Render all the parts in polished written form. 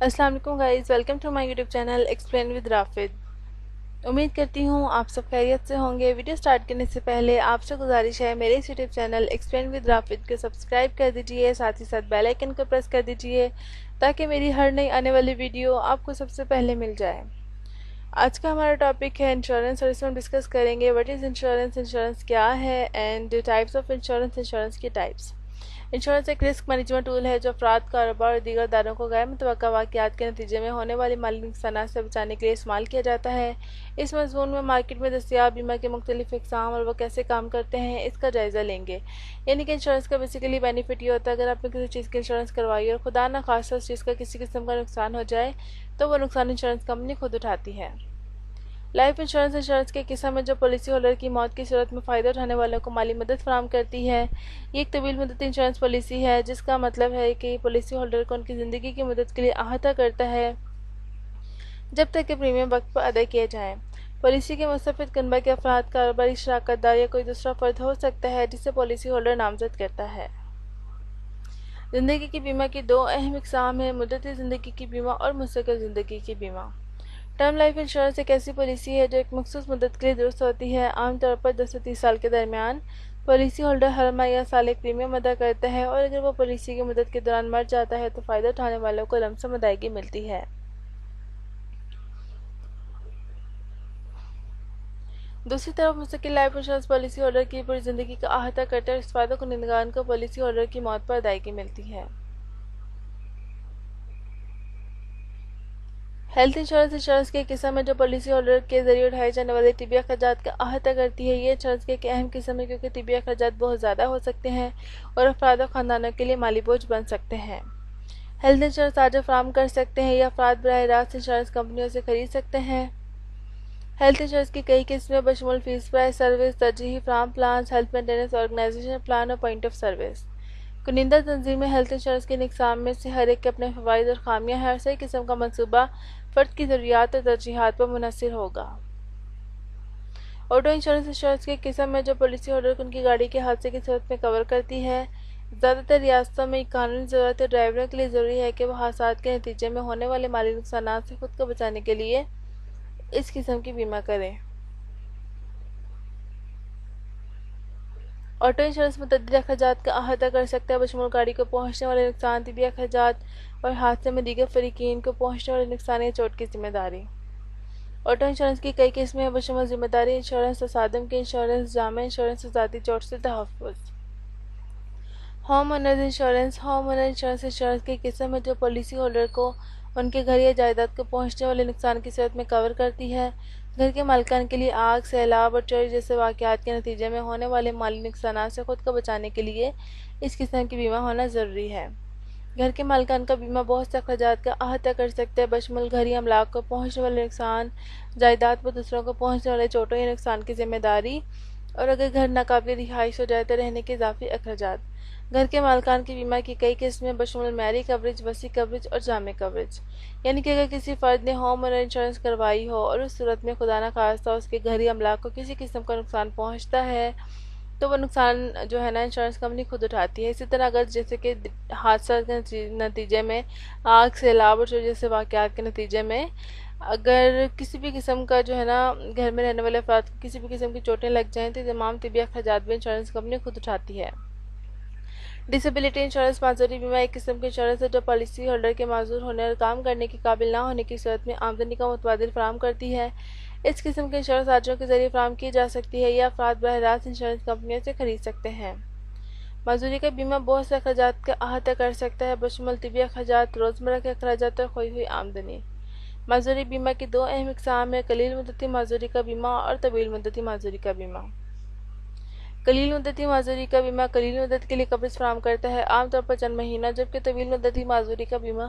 السلام علیکم guys, welcome to my YouTube channel explain with Rafid. امید کرتی ہوں آپ سب خیریت سے ہوں گے۔ ویڈیو سٹارٹ کرنے سے پہلے آپ سے گزارش ہے میرے اس یوٹیوب چینل ایکسپلین ود رافد کو سبسکرائب کر دیجئے، ساتھ ہی ساتھ بیل آئیکن کو پریس کر دیجئے تاکہ میری ہر نئی آنے والی ویڈیو آپ کو سب سے پہلے مل جائے۔ آج کا ہمارا ٹاپک ہے انشورنس، اور اس میں ہم ڈسکس کریں گے وٹ از انشورنس، انشورنس کیا ہے and types of insurance, insurance کی ٹائپس۔ انشورنس ایک رسک مینجمنٹ ٹول ہے جو افراد، کاروبار اور دیگر اداروں کو غیر متوقع واقعات کے نتیجے میں ہونے والی مالی نقصانات سے بچانے کے لیے استعمال کیا جاتا ہے۔ اس مضمون میں مارکیٹ میں دستیاب بیمہ کے مختلف اقسام اور وہ کیسے کام کرتے ہیں اس کا جائزہ لیں گے۔ یعنی کہ انشورنس کا بیسیکلی بینیفٹ یہ ہوتا ہے اگر آپ نے کسی چیز کی انشورنس کروائی اور خدا نہ خواستہ اس چیز کا کسی قسم کا نقصان ہو جائے تو وہ نقصان انشورنس کمپنی خود اٹھاتی ہے۔ لائف انشورنس، انشورنس کے قسم ہے جو پالیسی ہولڈر کی موت کی صورت میں فائدہ اٹھانے والوں کو مالی مدد فراہم کرتی ہے۔ یہ ایک طویل مدتی انشورنس پالیسی ہے جس کا مطلب ہے کہ پالیسی ہولڈر کو ان کی زندگی کی مدت کے لیے احاطہ کرتا ہے جب تک کہ پریمیم وقت پر ادا کیے جائیں۔ پالیسی کے مستفید کنبہ کے افراد، کاروباری شراکت دار یا کوئی دوسرا فرد ہو سکتا ہے جسے پالیسی ہولڈر نامزد کرتا ہے۔ زندگی کی بیمہ کی دو اہم اقسام ہیں: مدتی زندگی کی بیمہ اور مستقل زندگی کی بیمہ۔ ٹرم لائف انشورنس ایک ایسی پالیسی ہے جو ایک مخصوص مدت کے لیے درست ہوتی ہے، عام طور پر 10 سے 30 سال کے درمیان۔ پالیسی ہولڈر ہر ماہ یا سال ایک پریمیم ادا کرتا ہے اور اگر وہ پالیسی کی مدت کے دوران مر جاتا ہے تو فائدہ اٹھانے والوں کو لم سم ادائیگی ملتی ہے۔ دوسری طرف مستقل لائف انشورنس پالیسی ہولڈر کی پوری زندگی کا احاطہ کرتا ہے اور استفادہ کنندگان کو پالیسی ہولڈر کی موت پر ادائیگی ملتی ہے۔ ہیلتھ انشورنس، انشورنس کی ایک قسم ہے جو پالیسی ہولڈر کے ذریعے اٹھائے جانے والے طبی اخراجات کا احاطہ کرتی ہے۔ یہ انشورنس کی ایک اہم قسم ہے کیونکہ طبی اخراجات بہت زیادہ ہو سکتے ہیں اور افراد و خاندانوں کے لیے مالی بوجھ بن سکتے ہیں۔ ہیلتھ انشورنس تاجر فراہم کر سکتے ہیں یا افراد براہ راست انشورنس کمپنیوں سے خرید سکتے ہیں۔ ہیلتھ انشورنس کی کئی قسمیں بشمول فیس پرائز سروس، ترجیحی فراہم plans, health maintenance organisation plan اور پوائنٹ آف سروس۔ کنندہ تنظیمیں ہیلتھ انشورنس کے اقسام میں سے ہر ایک کے اپنے فوائد اور خامیاں ہیں اور صحیح قسم کا منصوبہ فرد کی ضروریات اور ترجیحات پر منحصر ہوگا۔ آٹو انشورنس، انشورنس کی قسم ہے جو پالیسی ہولڈر کو ان کی گاڑی کے حادثے کی صورت میں کور کرتی ہے۔ زیادہ تر ریاستوں میں یہ قانونی ضرورت ہے، ڈرائیوروں کے لیے ضروری ہے کہ وہ حادثات کے نتیجے میں ہونے والے مالی نقصانات سے خود کو بچانے کے لیے اس قسم کی بیمہ کریں۔ آٹو انشورنس متعدد اخراجات کا احاطہ کر سکتا ہے بشمول گاڑی کو پہنچنے والے نقصان، طبی اخراجات اور حادثے میں دیگر فریقین کو پہنچنے والے نقصان یا چوٹ کی ذمہ داری۔ آٹو انشورنس کی کئی قسمیں ہیں بشمول ذمہ داری انشورنس، تصادم کی انشورنس، جامع انشورنس اور ذاتی چوٹ سے تحفظ۔ Home owners insurance, home owner insurance, insurance کی قسم ہے جو پالیسی ہولڈر کو ان کے گھر یا جائیداد کو پہنچنے والے نقصان کی صورت میں کور کرتی ہے۔ گھر کے مالکان کے لیے آگ، سیلاب اور چوری جیسے واقعات کے نتیجے میں ہونے والے مالی نقصانات سے خود کو بچانے کے لیے اس قسم کی بیمہ ہونا ضروری ہے۔ گھر کے مالکان کا بیمہ بہت سے اخراجات کا احاطہ کر سکتا ہے بشمول گھری املاک کو پہنچنے والے نقصان، جائیداد پر دوسروں کو پہنچنے والے چوٹوں یا نقصان کی ذمہ داری، اور اگر گھر ناقابل رہائش ہو جائے تو رہنے کے اضافی اخراجات۔ گھر کے مالکان کی بیمہ کی کئی قسمیں بشمول معیاری کوریج، وسیع کوریج اور جامع کوریج۔ یعنی کہ اگر کسی فرد نے ہوم اونر انشورنس کروائی ہو اور اس صورت میں خدا نخواستہ اس کے گھری املاک کو کسی قسم کا نقصان پہنچتا ہے تو وہ نقصان جو ہے نا انشورنس کمپنی خود اٹھاتی ہے۔ اسی طرح اگر جیسے کہ حادثات کے نتیجے میں آگ، سیلاب اور چوری جیسے واقعات کے نتیجے میں اگر کسی بھی قسم کا جو ہے نا گھر میں رہنے والے افراد کو کسی بھی قسم کی چوٹیں لگ جائیں تو تمام طبی اخراجات بھی انشورنس کمپنی خود اٹھاتی ہے۔ ڈسیبلٹی انشورنس، معذوری بیمہ ایک قسم کی انشورنس ہے جو پالیسی ہولڈر کے معذور ہونے اور کام کرنے کے قابل نہ ہونے کی صورت میں آمدنی کا متبادل فراہم کرتی ہے۔ اس قسم کی انشورنس تاجروں کے ذریعے فراہم کی جا سکتی ہے یا افراد براہ راست انشورنس کمپنیوں سے خرید سکتے ہیں۔ معذوری کا بیمہ بہت سے اخراجات کا احاطہ کر سکتا ہے بشمول طبی اخراجات، روزمرہ کے اخراجات اور کھوئی ہوئی آمدنی۔ معذوری بیمہ کی دو اہم اقسام ہیں: قلیل مدتی معذوری کا بیمہ اور طویل مدتی معذوری کا بیمہ۔ قلیل مدتی معذوری کا بیمہ قلیل مدت کے لیے کوریج فراہم کرتا ہے، عام طور پر چند مہینہ، جبکہ طویل مدتی معذوری کا بیمہ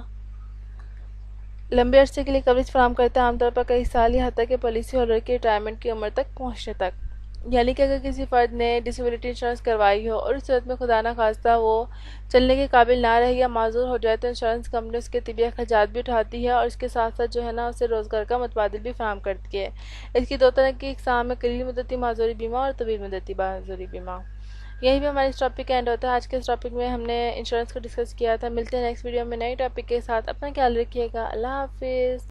لمبے عرصے کے لیے کوریج فراہم کرتا ہے، عام طور پر کئی سال یا حتیٰ کہ پالیسی ہولڈر کی ریٹائرمنٹ کی عمر تک پہنچنے تک۔ یعنی کہ اگر کسی فرد نے ڈسیبلٹی انشورنس کروائی ہو اور اس صورت میں خدا نخواستہ وہ چلنے کے قابل نہ رہے یا معذور ہو جائے تو انشورنس کمپنی اس کے طبی اخراجات بھی اٹھاتی ہے اور اس کے ساتھ ساتھ جو ہے نا اسے روزگار کا متبادل بھی فراہم کرتی ہے۔ اس کی دو طرح کی اقسام ہے: قلیل مدتی معذوری بیمہ اور طویل مدتی معذوری بیمہ۔ یہیں پہ ہمارے اس ٹاپک کا اینڈ ہوتا ہے. آج کے اس ٹاپک میں ہم نے انشورنس کو ڈسکس کیا تھا. ملتے ہیں نیکسٹ ویڈیو میں نئی ٹاپک کے ساتھ. اپنا خیال رکھیے گا. اللہ حافظ.